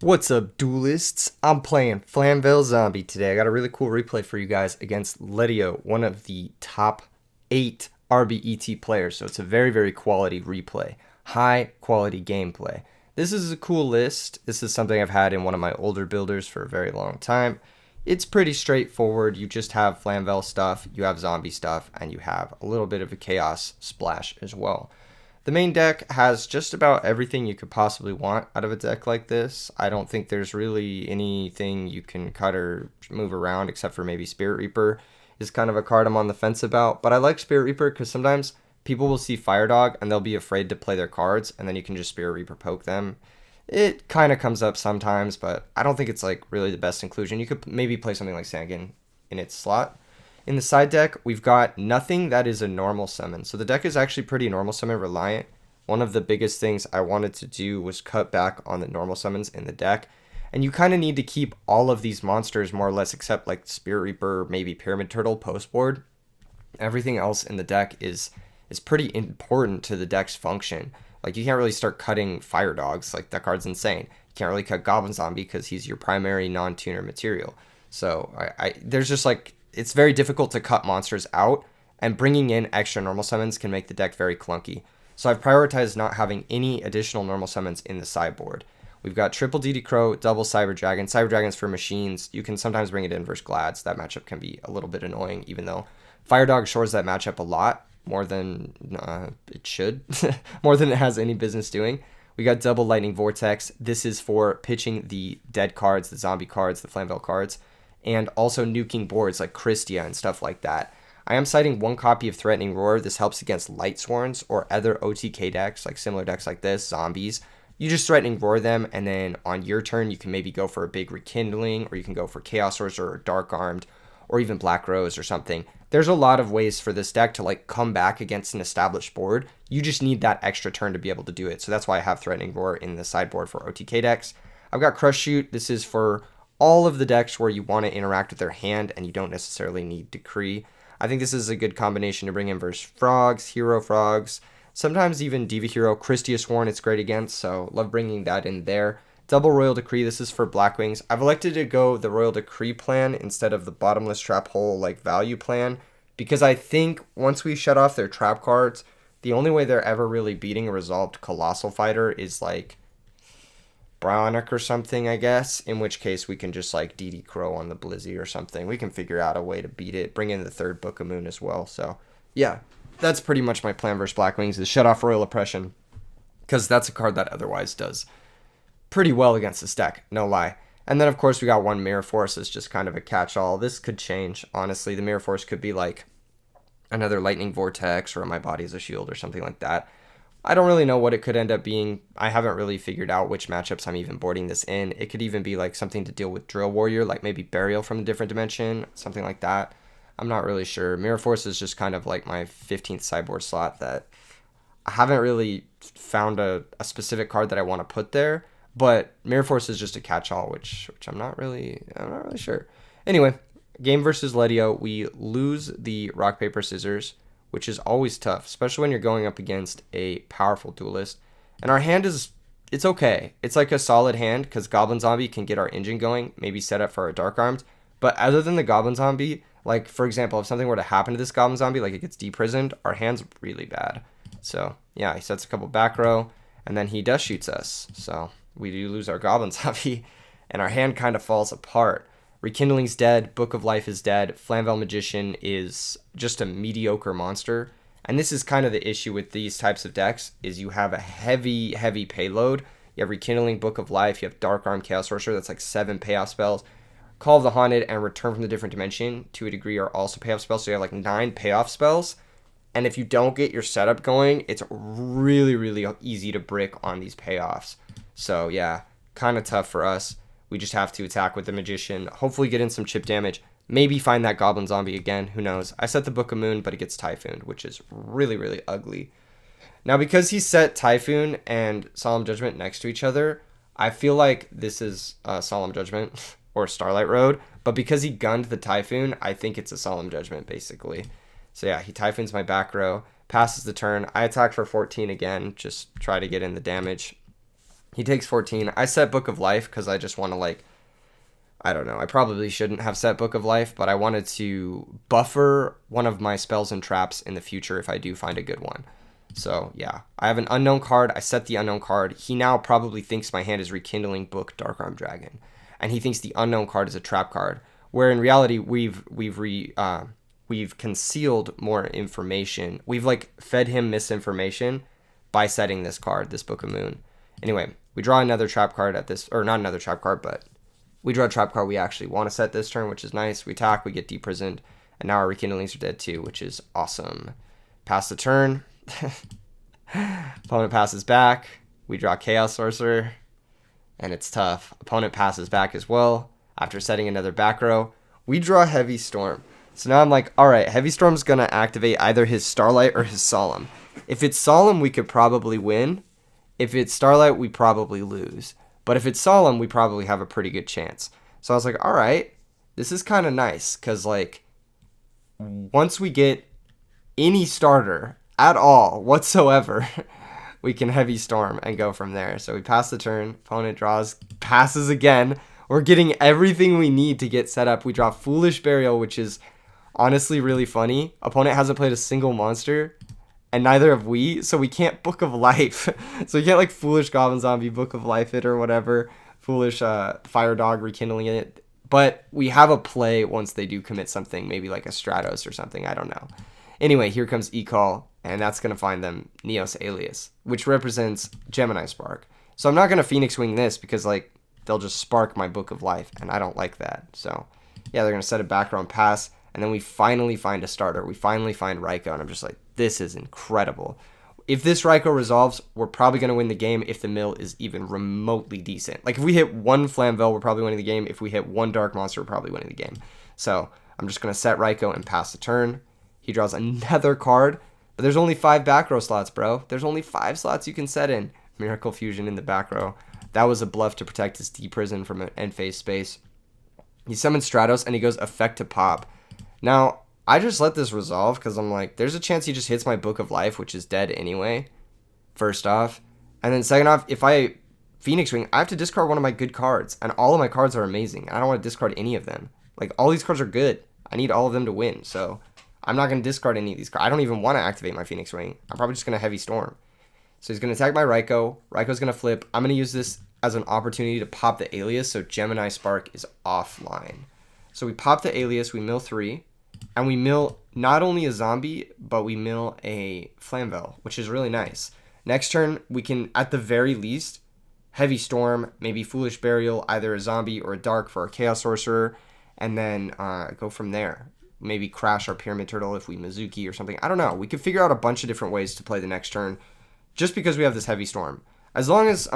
What's up, duelists? I'm playing Flamvell Zombie today. I got a really cool replay for you guys against Yugioh, one of the top 8 RBET players. So it's a very, very quality replay, high quality gameplay. This is a cool list. This is something I've had in one of my older builders for a very long time. It's pretty straightforward. You just have Flamvell stuff, you have zombie stuff, and you have a little bit of a chaos splash as well. The main deck has just about everything you could possibly want out of a deck like this. I don't think there's really anything you can cut or move around except for maybe Spirit Reaper is kind of a card I'm on the fence about. But I like Spirit Reaper because sometimes people will see FIREDOG and they'll be afraid to play their cards, and then you can just Spirit Reaper poke them. It kind of comes up sometimes, but I don't think it's like really the best inclusion. You could maybe play something like Sangan in its slot. In the side deck, we've got nothing that is a normal summon. So the deck is actually pretty normal summon reliant. One of the biggest things I wanted to do was cut back on the normal summons in the deck. And you kind of need to keep all of these monsters more or less, except like Spirit Reaper, maybe Pyramid Turtle post board. Everything else in the deck is pretty important to the deck's function. Like, you can't really start cutting Fire Dogs. Like, that card's insane. You can't really cut Goblin Zombie because he's your primary non-tuner material. So there's just like, it's very difficult to cut monsters out, and bringing in extra normal summons can make the deck very clunky. So I've prioritized not having any additional normal summons in the sideboard. We've got triple DD Crow, double Cyber Dragon. Cyber Dragon's for machines. You can sometimes bring it in versus Glads. That matchup can be a little bit annoying, even though Fire Dog shores that matchup a lot, more than it should, more than it has any business doing. We got double Lightning Vortex. This is for pitching the dead cards, the zombie cards, the Flamvell cards, and also nuking boards like Christia and stuff like that. I am citing one copy of Threatening Roar. This helps against Light Sworns or other OTK decks, like similar decks like this, zombies. You just Threatening Roar them, and then on your turn, you can maybe go for a big Rekindling, or you can go for Chaos Sorcerer or Dark Armed, or even Black Rose or something. There's a lot of ways for this deck to like come back against an established board. You just need that extra turn to be able to do it. So that's why I have Threatening Roar in the sideboard for OTK decks. I've got Crush Shoot. This is for all of the decks where you want to interact with their hand and you don't necessarily need Decree. I think this is a good combination to bring in versus Frogs, Hero Frogs, sometimes even Diva Hero. Christia Sworn it's great against, so love bringing that in there. Double Royal Decree, this is for Blackwings. I've elected to go the Royal Decree plan instead of the Bottomless Trap Hole like value plan, because I think once we shut off their trap cards, the only way they're ever really beating a resolved Colossal Fighter is like Brownic or something, I guess, in which case we can just like DD Crow on the Blizzy or something. We can figure out a way to beat it, bring in the third Book of Moon as well. So yeah, that's pretty much my plan versus Blackwings, is shut off Royal Oppression, because that's a card that otherwise does pretty well against this deck, no lie. And then of course we got one Mirror Force as just kind of a catch-all. This could change, honestly. The Mirror Force could be like another Lightning Vortex or My Body as a Shield or something like that. I don't really know what it could end up being. I haven't really figured out which matchups I'm even boarding this in. It could even be like something to deal with Drill Warrior, like maybe Burial from a different dimension, something like that. I'm not really sure. Mirror Force is just kind of like my 15th sideboard slot that I haven't really found a specific card that I want to put there, but Mirror Force is just a catch-all, which I'm not really sure. Anyway, game versus Yugioh, we lose the rock paper scissors, which is always tough, especially when you're going up against a powerful duelist. And our hand it's okay. It's like a solid hand because Goblin Zombie can get our engine going, maybe set up for our Dark Armed. But other than the Goblin Zombie, like for example, if something were to happen to this Goblin Zombie, like it gets deprisoned, our hand's really bad. So yeah, he sets a couple back row, and then he dust shoots us. So we do lose our Goblin Zombie, and our hand kind of falls apart. Rekindling's dead, Book of Life is dead, Flamvell Magician is just a mediocre monster. And this is kind of the issue with these types of decks, is you have a heavy, heavy payload. You have Rekindling, Book of Life, you have Dark Arm, Chaos Sorcerer, that's like 7 payoff spells. Call of the Haunted and Return from the Different Dimension, to a degree, are also payoff spells, so you have like 9 payoff spells. And if you don't get your setup going, it's really, really easy to brick on these payoffs. So yeah, kind of tough for us. We just have to attack with the Magician, hopefully get in some chip damage, maybe find that Goblin Zombie again, who knows. I set the Book of Moon, but it gets Typhooned, which is really, really ugly. Now, because he set Typhoon and Solemn Judgment next to each other, I feel like this is Solemn Judgment or Starlight Road, but because he gunned the Typhoon, I think it's a Solemn Judgment, basically. So yeah, he Typhoons my back row, passes the turn. I attack for 14 again, just try to get in the damage. He takes 14. I set Book of Life because I just want to, like, I don't know. I probably shouldn't have set Book of Life, but I wanted to buffer one of my spells and traps in the future if I do find a good one. So, yeah. I have an unknown card. I set the unknown card. He now probably thinks my hand is Rekindling Book Darkarm Dragon. And he thinks the unknown card is a trap card. Where in reality, we've concealed more information. We've, like, fed him misinformation by setting this card, this Book of Moon. Anyway, we draw another trap card at this, or not another trap card, but we draw a trap card we actually want to set this turn, which is nice. We attack, we get deprisoned, and now our Rekindlings are dead too, which is awesome. Pass the turn. Opponent passes back. We draw Chaos Sorcerer, and it's tough. Opponent passes back as well. After setting another back row, we draw Heavy Storm. So now I'm like, all right, Heavy Storm's going to activate either his Starlight or his Solemn. If it's Solemn, we could probably win. If it's Starlight, we probably lose. But if it's Solemn, we probably have a pretty good chance. So I was like, all right, this is kind of nice. Because, like, once we get any starter at all whatsoever, we can Heavy Storm and go from there. So we pass the turn. Opponent draws, passes again. We're getting everything we need to get set up. We draw Foolish Burial, which is honestly really funny. Opponent hasn't played a single monster, and neither have we, so we can't Book of Life. So we can't, like, Foolish Goblin Zombie, Book of Life it or whatever. Foolish FIREDOG, Rekindling it. But we have a play once they do commit something, maybe like a Stratos or something, I don't know. Anyway, here comes E-Call, and that's going to find them Neos Alias, which represents Gemini Spark. So I'm not going to Phoenix Wing this because, like, they'll just spark my Book of Life, and I don't like that. So, yeah, they're going to set a back row and pass, and then we finally find a starter. We finally find Raikou, and I'm just like, this is incredible. If this Raikou resolves, we're probably going to win the game if the mill is even remotely decent. Like, if we hit one Flamvel, we're probably winning the game. If we hit one Dark Monster, we're probably winning the game. So, I'm just going to set Raikou and pass the turn. He draws another card, but there's only 5 back row slots, bro. There's only 5 slots you can set in. Miracle Fusion in the back row. That was a bluff to protect his Deprison from an end phase space. He summons Stratos, and he goes Effect to Pop. Now, I just let this resolve because I'm like, there's a chance he just hits my Book of Life, which is dead anyway, first off. And then second off, if I Phoenix Wing, I have to discard one of my good cards, and all of my cards are amazing. I don't want to discard any of them. Like, all these cards are good. I need all of them to win, so I'm not going to discard any of these cards. I don't even want to activate my Phoenix Wing. I'm probably just going to Heavy Storm. So he's going to attack my Raikou. Raikou's going to flip. I'm going to use this as an opportunity to pop the Alias, so Gemini Spark is offline. So we pop the Alias, we mill 3, and we mill not only a zombie, but we mill a Flamvel, which is really nice. Next turn, we can, at the very least, Heavy Storm, maybe Foolish Burial, either a zombie or a dark for a Chaos Sorcerer, and then go from there. Maybe crash our Pyramid Turtle if we Mizuki or something. I don't know. We could figure out a bunch of different ways to play the next turn, just because we have this Heavy Storm. As long as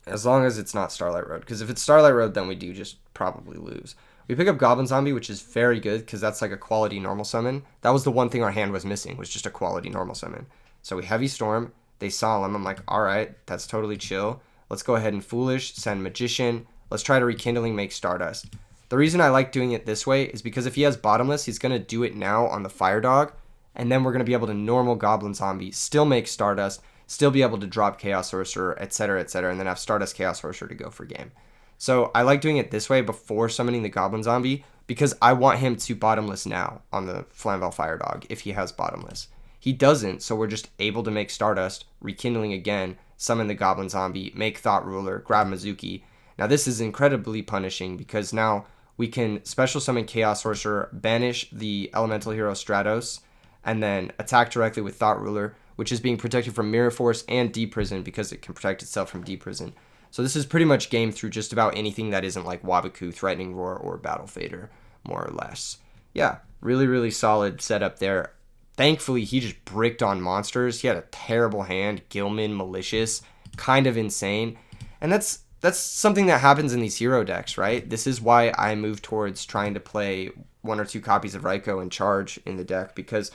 it's not Starlight Road, because if it's Starlight Road, then we do just probably lose. We pick up Goblin Zombie, which is very good, because that's like a quality normal summon. That was the one thing our hand was missing, was just a quality normal summon. So we Heavy Storm, they Solemn. I'm like, alright, that's totally chill. Let's go ahead and Foolish, send Magician. Let's try to Rekindling, make Stardust. The reason I like doing it this way is because if he has Bottomless, he's going to do it now on the FIREDOG, and then we're going to be able to normal Goblin Zombie, still make Stardust, still be able to drop Chaos Sorcerer, etc., and then have Stardust Chaos Sorcerer to go for game. So I like doing it this way before summoning the Goblin Zombie because I want him to Bottomless now on the Flamvel FIREDOG if he has Bottomless. He doesn't, so we're just able to make Stardust, Rekindling again, summon the Goblin Zombie, make Thought Ruler, grab Mizuki. Now this is incredibly punishing because now we can special summon Chaos Sorcerer, banish the Elemental Hero Stratos, and then attack directly with Thought Ruler, which is being protected from Mirror Force and Deprison because it can protect itself from Deprison. So this is pretty much game through just about anything that isn't like Waboku, Threatening Roar, or Battle Fader, more or less. Yeah, really, really solid setup there. Thankfully, he just bricked on monsters. He had a terrible hand, Gilman, Malicious, kind of insane. And that's something that happens in these hero decks, right? This is why I move towards trying to play 1 or 2 copies of Raikou and Charge in the deck, because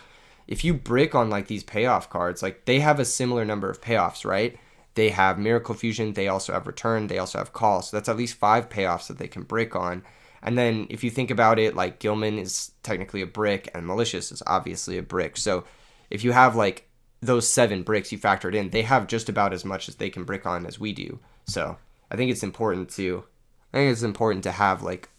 if you brick on like these payoff cards, like they have a similar number of payoffs, right? They have Miracle Fusion, they also have Return, they also have Call. So that's at least 5 payoffs that they can brick on. And then if you think about it, like Gilman is technically a brick and Malicious is obviously a brick. So if you have like those 7 bricks you factored in, they have just about as much as they can brick on as we do. So I think it's important to have like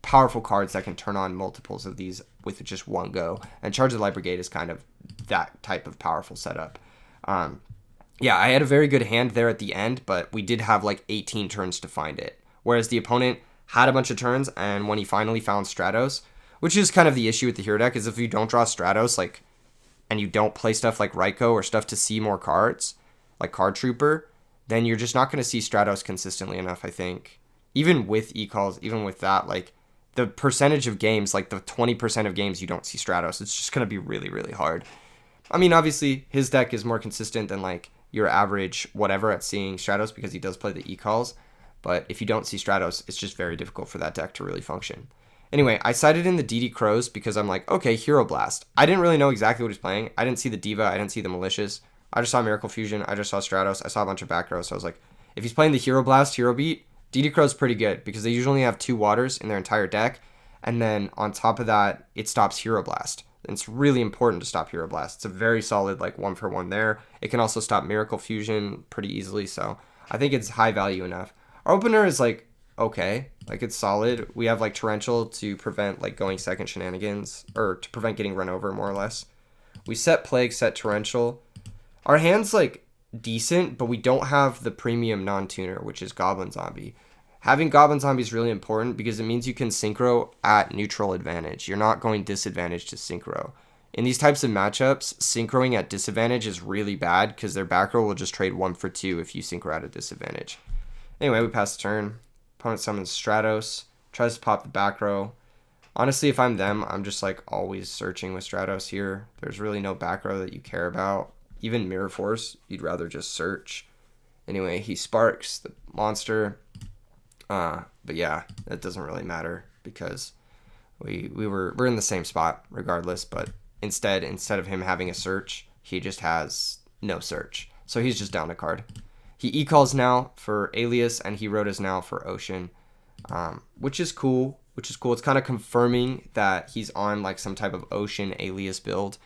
powerful cards that can turn on multiples of these with just one go. And Charge of the Light Brigade is kind of that type of powerful setup. Yeah, I had a very good hand there at the end, but we did have like 18 turns to find it. Whereas the opponent had a bunch of turns, and when he finally found Stratos, which is kind of the issue with the hero deck, is if you don't draw Stratos, like, and you don't play stuff like Raiko or stuff to see more cards, like Card Trooper, then you're just not going to see Stratos consistently enough, I think. Even with E-calls, even with that, like, the percentage of games, like the 20% of games you don't see Stratos, it's just going to be really, really hard. I mean, obviously, his deck is more consistent than, like, your average whatever at seeing Stratos because he does play the E-calls. But if you don't see Stratos, it's just very difficult for that deck to really function. Anyway, I sided in the DD Crows because I'm like, okay, Hero Blast. I didn't really know exactly what he's playing. I didn't see the Diva. I didn't see the Malicious. I just saw Miracle Fusion. I just saw Stratos. I saw a bunch of back rows. So I was like, if he's playing the Hero Blast, Hero Beat, DD Crow's pretty good because they usually have 2 waters in their entire deck. And then on top of that, it stops Hero Blast. And it's really important to stop Hero Blast. It's a very solid, like, 1-for-1 there. It can also stop Miracle Fusion pretty easily. So I think it's high value enough. Our opener is, like, okay. Like, it's solid. We have, like, Torrential to prevent, like, going second shenanigans. Or to prevent getting run over, more or less. We set Plague, set Torrential. Our hand's, like, decent, but we don't have the premium non-tuner, which is Goblin Zombie. Having Goblin Zombie is really important because it means you can synchro at neutral advantage. You're not going disadvantage to synchro. In these types of matchups, synchroing at disadvantage is really bad because their back row will just trade 1 for 2 if you synchro at a disadvantage. Anyway, we pass the turn. Opponent summons Stratos, tries to pop the back row. Honestly, if I'm them, I'm just like always searching with Stratos here. There's really no back row that you care about. Even Mirror Force, you'd rather just search. Anyway, he sparks the monster. But yeah, that doesn't really matter because we're in the same spot regardless. But instead of him having a search, he just has no search. So he's just down a card. He E-calls now for Alias, and he Rhodas now for Ocean, which is cool. It's kind of confirming that he's on like some type of Ocean Alias build.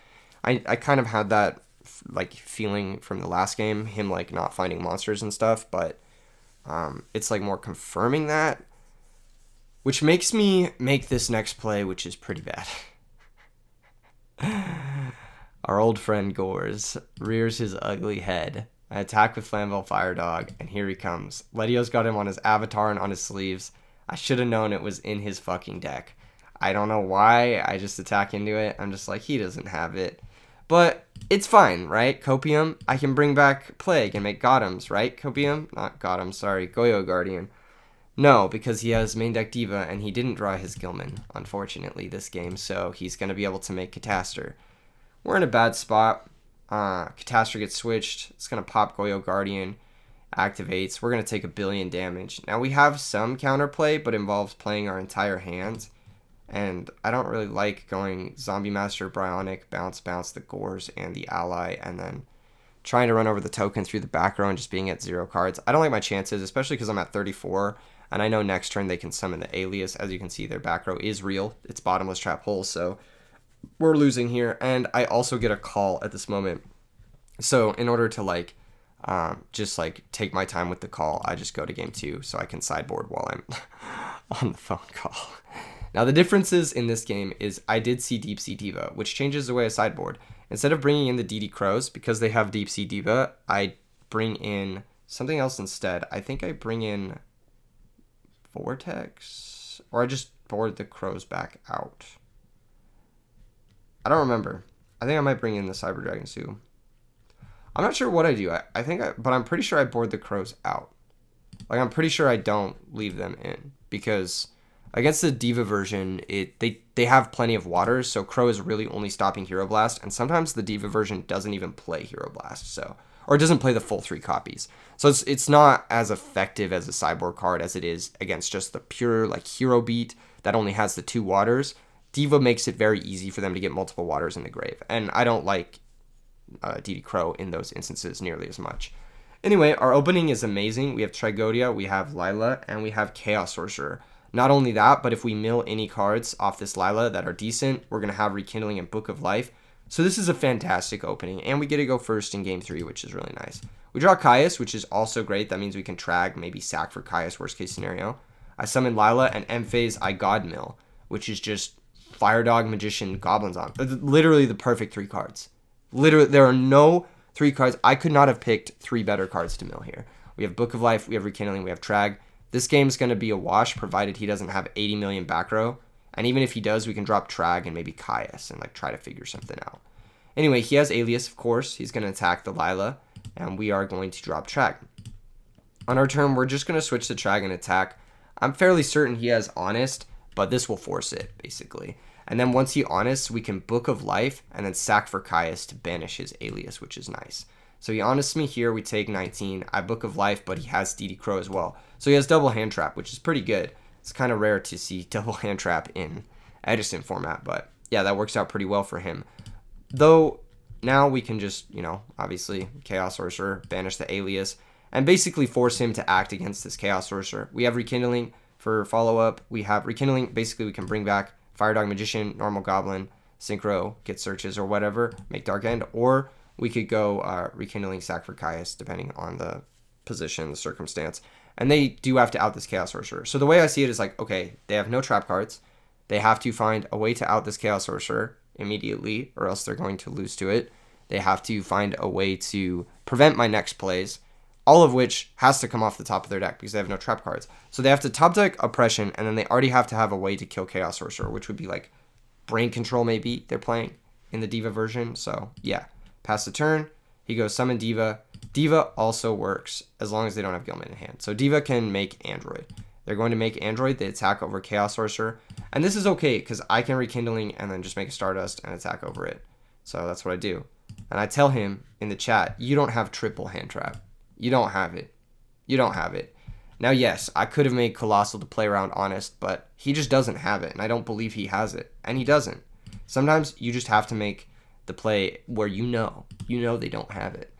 I kind of had that like feeling from the last game, him like not finding monsters and stuff, but it's like more confirming that, which makes me make this next play, which is pretty bad. Our old friend Gores rears his ugly head. I attack with Flamvell FIREDOG, and here he comes. Letio's got him on his avatar and on his sleeves. I should have known it was in his fucking deck. I don't know why, I just attack into it. I'm just like, he doesn't have it. But it's fine, right? Copium, I can bring back Plague and make Gotems, right? Copium? Not Gotems, sorry. Yugioh Guardian. No, because he has main deck Diva, and he didn't draw his Gilman, unfortunately, this game, so he's going to be able to make Catastor. We're in a bad spot. Catastor gets switched. It's going to pop Yugioh Guardian. Activates. We're going to take 1 billion damage. Now, we have some counterplay, but involves playing our entire hand. And I don't really like going Zombie Master, Bryonic, bounce, the Gores, and the Ally, and then trying to run over the token through the back row and just being at 0 cards. I don't like my chances, especially because I'm at 34, and I know next turn they can summon the Alias. As you can see, their back row is real. It's Bottomless Trap Hole, so we're losing here. And I also get a call at this moment. So in order to, like, just, like, take my time with the call, I just go to game 2 so I can sideboard while I'm on the phone call. Now, the differences in this game is I did see Deep Sea Diva, which changes the way I sideboard. Instead of bringing in the DD Crows, because they have Deep Sea Diva, I bring in something else instead. I think I bring in Vortex, or I just board the Crows back out. I don't remember. I think I might bring in the Cyber Dragon Zoo. I'm not sure what I do. But I'm pretty sure I board the Crows out. Like, I'm pretty sure I don't leave them in, because against the Diva version, they have plenty of waters, so Crow is really only stopping Hero Blast, and sometimes the Diva version doesn't even play Hero Blast, or it doesn't play the full 3 copies. So it's not as effective as a sideboard card as it is against just the pure like Hero Beat that only has the 2 waters. Diva makes it very easy for them to get multiple waters in the grave, and I don't like DD Crow in those instances nearly as much. Anyway, our opening is amazing. We have Trigodia, we have Lila, and we have Chaos Sorcerer. Not only that, but if we mill any cards off this Lila that are decent, we're going to have Rekindling and Book of Life. So this is a fantastic opening, and we get to go first in game 3, which is really nice. We draw Caius, which is also great. That means we can trag, maybe sack for Caius, worst case scenario. I summon Lila, and end phase I God Mill, which is just FIREDOG, Magician, Goblins on. Literally the perfect 3 cards. Literally, there are no 3 cards. I could not have picked 3 better cards to mill here. We have Book of Life, we have Rekindling, we have Trag. This game is going to be a wash, provided he doesn't have 80 million back row. And even if he does, we can drop Trag and maybe Caius and like try to figure something out. Anyway, he has Alias, of course. He's going to attack the Lila, and we are going to drop Trag. On our turn, we're just going to switch to Trag and attack. I'm fairly certain he has Honest, but this will force it, basically. And then once he Honests, we can Book of Life and then sack for Caius to banish his Alias, which is nice. So he Honests me here, we take 19. I Book of Life, but he has DD Crow as well. So he has double hand trap, which is pretty good. It's kind of rare to see double hand trap in Edison format, but yeah, that works out pretty well for him. Though now we can just, obviously Chaos Sorcerer, banish the Alias, and basically force him to act against this Chaos Sorcerer. We have Rekindling for follow-up. We have Rekindling, basically we can bring back FIREDOG, Magician, normal Goblin, Synchro, get searches or whatever, make Dark End, or we could go Rekindling, sack for Caius, depending on the position, the circumstance. And they do have to out this Chaos Sorcerer. So the way I see it is like, okay, they have no trap cards. They have to find a way to out this Chaos Sorcerer immediately, or else they're going to lose to it. They have to find a way to prevent my next plays, all of which has to come off the top of their deck because they have no trap cards. So they have to top deck Oppression, and then they already have to have a way to kill Chaos Sorcerer, which would be like Brain Control maybe they're playing in the Diva version. So yeah, pass the turn. He goes Summon Diva. Diva also works as long as they don't have Gilman in hand. So Diva can make Android. They're going to make Android. They attack over Chaos Sorcerer. And this is okay because I can Rekindling and then just make a Stardust and attack over it. So that's what I do. And I tell him in the chat, you don't have triple hand trap. You don't have it. You don't have it. Now, yes, I could have made Colossal to play around Honest, but he just doesn't have it. And I don't believe he has it. And he doesn't. Sometimes you just have to make the play where you know they don't have it.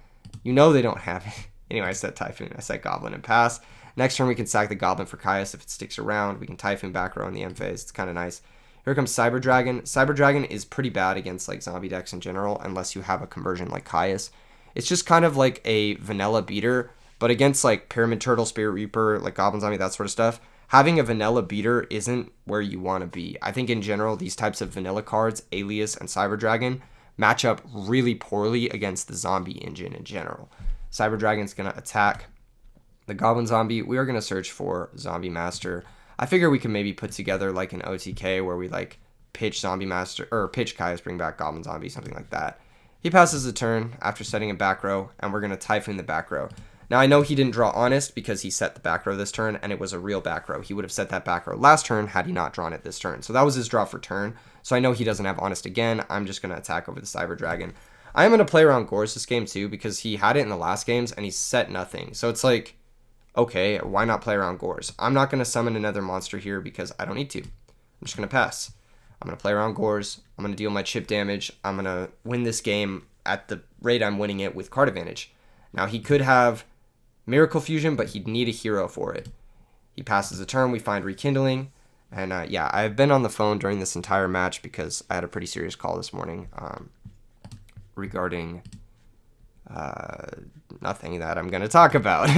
You know they don't have it. Anyway, I set Typhoon. I set Goblin and pass. Next turn, we can sack the Goblin for Caius if it sticks around. We can Typhoon back row in the end phase. It's kind of nice. Here comes Cyber Dragon. Cyber Dragon is pretty bad against like zombie decks in general, unless you have a conversion like Caius. It's just kind of like a vanilla beater, but against like Pyramid Turtle, Spirit Reaper, like Goblin Zombie, that sort of stuff, having a vanilla beater isn't where you want to be. I think in general, these types of vanilla cards, Alias and Cyber Dragon, match up really poorly against the zombie engine in general. Cyber Dragon's going to attack the Goblin Zombie. We are going to search for Zombie Master. I figure we can maybe put together like an OTK where we like pitch Zombie Master or pitch Caius, bring back Goblin Zombie, something like that. He passes the turn after setting a back row, and we're going to Typhoon the back row. Now, I know he didn't draw Honest because he set the back row this turn, and it was a real back row. He would have set that back row last turn had he not drawn it this turn. So that was his draw for turn. So I know he doesn't have Honest again. I'm just going to attack over the Cyber Dragon. I am going to play around Gores this game too because he had it in the last games, and he set nothing. So it's like, okay, why not play around Gores? I'm not going to summon another monster here because I don't need to. I'm just going to pass. I'm going to play around Gores. I'm going to deal my chip damage. I'm going to win this game at the rate I'm winning it with card advantage. Now, he could have Miracle Fusion, but he'd need a hero for it. He passes the turn. We find Rekindling. And yeah, I've been on the phone during this entire match because I had a pretty serious call this morning regarding nothing that I'm going to talk about.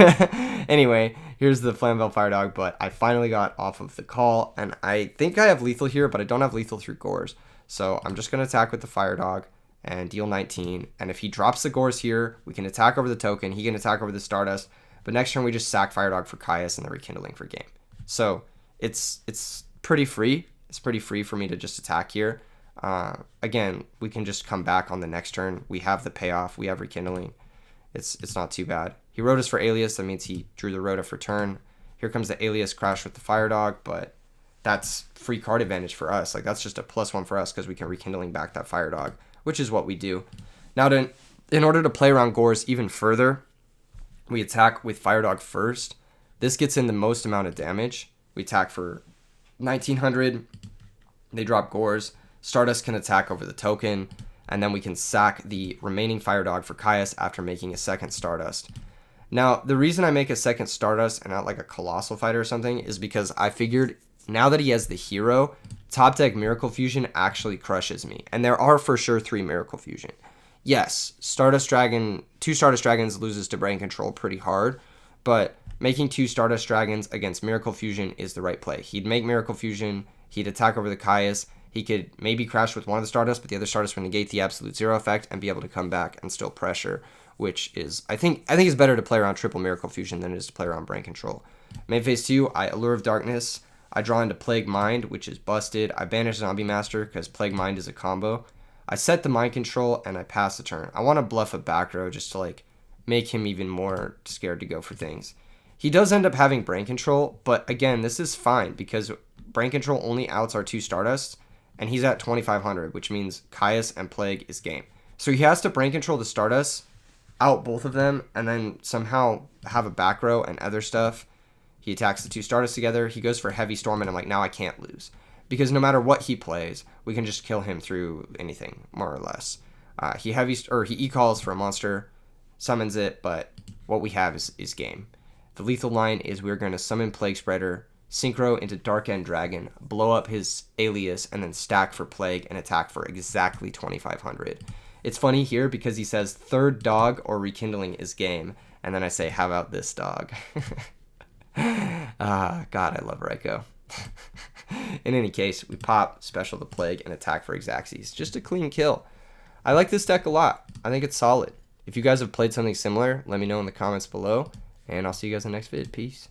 Anyway, here's the Flamvel FIREDOG, but I finally got off of the call, and I think I have lethal here, but I don't have lethal through Gores. So I'm just going to attack with the FIREDOG and deal 19. And if he drops the Gores here, we can attack over the token. He can attack over the Stardust. But next turn, we just sack FIREDOG for Caius and the Rekindling for game. So it's pretty free. It's pretty free for me to just attack here. Again, we can just come back on the next turn. We have the payoff. We have Rekindling. It's not too bad. He wrote us for Alias. That means he drew the Rhoda for turn. Here comes the Alias crash with the FIREDOG, but that's free card advantage for us. Like, that's just a +1 for us because we can Rekindling back that FIREDOG, which is what we do. Now, in order to play around Gores even further, we attack with FIREDOG first. This gets in the most amount of damage. We attack for 1900. They drop Gores. Stardust can attack over the token, and then we can sack the remaining FIREDOG for Caius after making a second Stardust. Now, the reason I make a second Stardust and not like a Colossal Fighter or something is because I figured now that he has the hero, top deck Miracle Fusion actually crushes me. And there are for sure 3 Miracle Fusion. Yes, Stardust Dragon, 2 Stardust Dragons loses to Brain Control pretty hard, but making 2 Stardust Dragons against Miracle Fusion is the right play. He'd make Miracle Fusion, he'd attack over the Caius, he could maybe crash with one of the Stardust, but the other Stardust would negate the absolute 0 effect and be able to come back and still pressure, which is, I think it's better to play around triple Miracle Fusion than it is to play around Brain Control. Main phase 2, I Allure of Darkness, I draw into Plague Mind, which is busted. I banish Zombie Master because Plague Mind is a combo. I set the Mind Control and I pass the turn. I want to bluff a back row just to like make him even more scared to go for things. He does end up having Brain Control, but again, this is fine because Brain Control only outs our 2 Stardusts, and he's at 2,500, which means Caius and Plague is game. So he has to Brain Control the Stardust, out both of them, and then somehow have a back row and other stuff. He attacks the 2 Stardust together. He goes for Heavy Storm, and I'm like, now I can't lose. Because no matter what he plays, we can just kill him through anything, more or less. He e-calls for a monster, summons it, but what we have is game. The lethal line is we're going to summon Plague Spreader, synchro into Dark End Dragon, blow up his alias, and then stack for Plague and attack for exactly 2,500. It's funny here because he says third dog or rekindling is game, and then I say, how about this dog? God, I love Raikou. In any case, we pop, special the Plague, and attack for Exacxies. Just a clean kill. I like this deck a lot. I think it's solid. If you guys have played something similar, let me know in the comments below, and I'll see you guys in the next vid. Peace.